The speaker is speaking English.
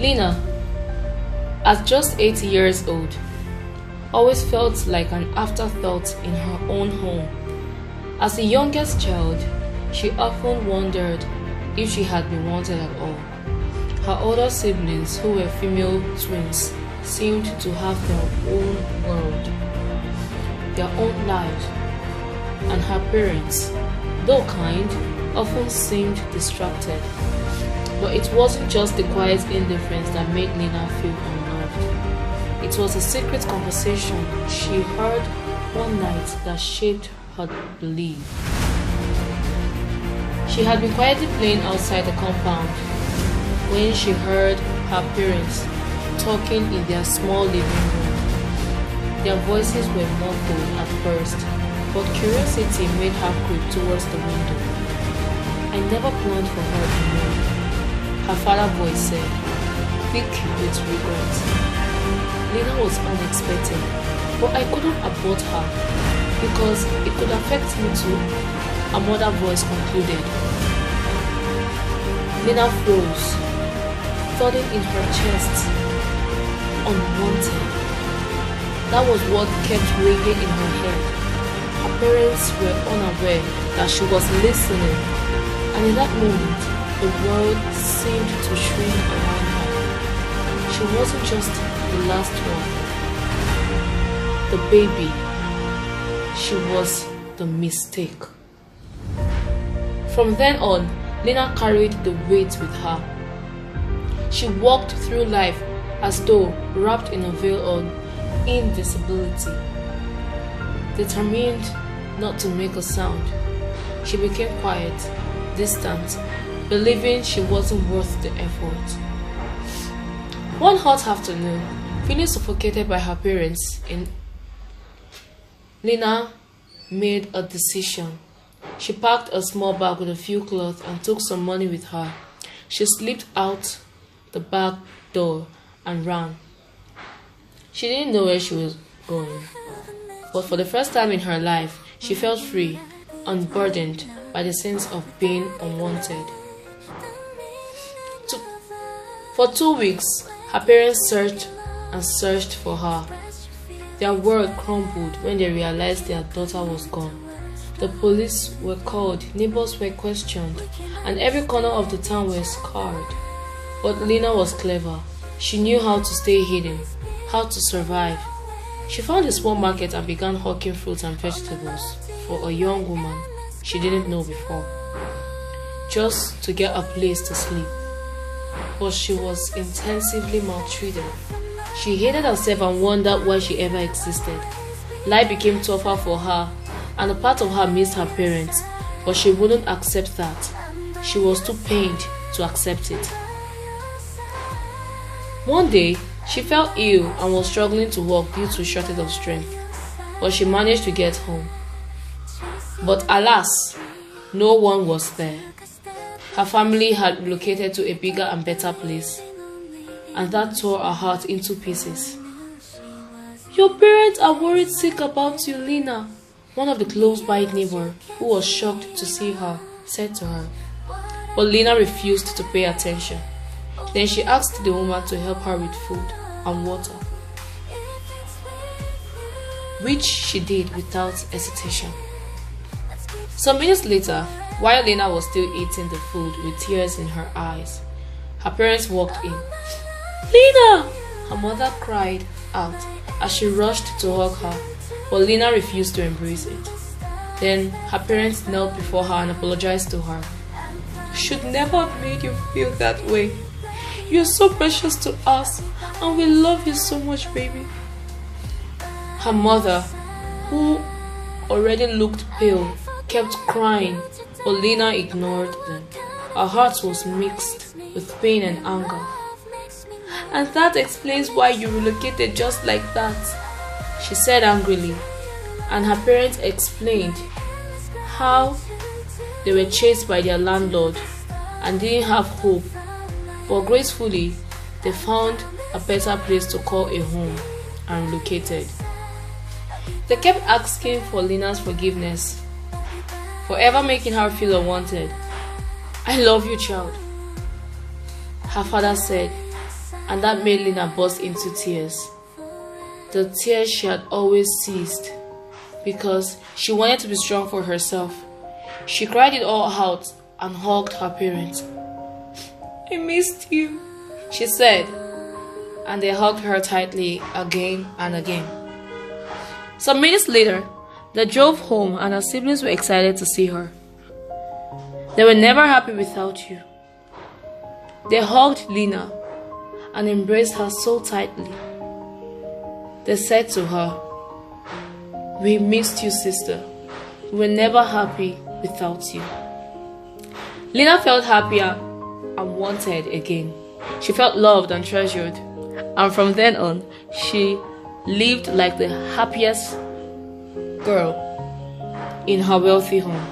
Lena, at just 8 years old, always felt like an afterthought in her own home. As the youngest child, she often wondered if she had been wanted at all. Her older siblings, who were female twins, seemed to have their own world, their own lives, and her parents, though kind, often seemed distracted. But it wasn't just the quiet indifference that made Lena feel unloved. It was a secret conversation she heard one night that shaped her belief. She had been quietly playing outside the compound when she heard her parents talking in their small living room. Their voices were muffled at first, but curiosity made her creep towards the window. I never planned for her to know, her father's voice said, thick with regret. Lena was unexpected, but I couldn't abort her because it could affect me too, her mother's voice concluded. Lena froze, thudding in her chest. Unwanted. That was what kept ringing in her head. Her parents were unaware that she was listening, and in that moment, the world seemed to shrink around her. She wasn't just the last one, the baby. She was the mistake. From then on, Lena carried the weight with her. She walked through life as though wrapped in a veil of invisibility. Determined not to make a sound, she became quiet, distant, believing she wasn't worth the effort. One hot afternoon, feeling suffocated by her parents, Lena made a decision. She packed a small bag with a few clothes and took some money with her. She slipped out the back door and ran. She didn't know where she was going, but for the first time in her life, she felt free, unburdened by the sense of being unwanted. For 2 weeks, her parents searched and searched for her. Their world crumbled when they realized their daughter was gone. The police were called, neighbors were questioned, and every corner of the town was scarred. But Lena was clever. She knew how to stay hidden, how to survive. She found a small market and began hawking fruits and vegetables for a young woman she didn't know before, just to get a place to sleep. But she was intensively maltreated. She hated herself and wondered why she ever existed. Life became tougher for her, and a part of her missed her parents, but she wouldn't accept that. She was too pained to accept it. One day, she fell ill and was struggling to walk due to shortage of strength, but she managed to get home. But alas, no one was there. Her family had relocated to a bigger and better place, and that tore her heart into pieces. "Your parents are worried sick about you, Lena," one of the close-by neighbors, who was shocked to see her, said to her. But Lena refused to pay attention. Then she asked the woman to help her with food and water, which she did without hesitation. Some minutes later, while Lena was still eating the food with tears in her eyes, her parents walked in. "Lena!" her mother cried out as she rushed to hug her, but Lena refused to embrace it. Then her parents knelt before her and apologized to her. "Should never have made you feel that way. You're so precious to us, and we love you so much, baby." Her mother, who already looked pale, kept crying, but Lena ignored them. Her heart was mixed with pain and anger. "And that explains why you relocated just like that," she said angrily, and her parents explained how they were chased by their landlord and didn't have hope, but gracefully they found a better place to call a home and relocated. They kept asking for Lena's forgiveness for ever making her feel unwanted. "I love you, child," her father said, and that made Lena burst into tears. The tears she had always ceased because she wanted to be strong for herself. She cried it all out and hugged her parents. "I missed you," she said, and they hugged her tightly again and again. Some minutes later, they drove home and her siblings were excited to see her. "They were never happy without you." They hugged Lena and embraced her so tightly. They said to her, "We missed you, sister. We were never happy without you." Lena felt happier and wanted again. She felt loved and treasured, and from then on, she lived like the happiest girl in her wealthy home.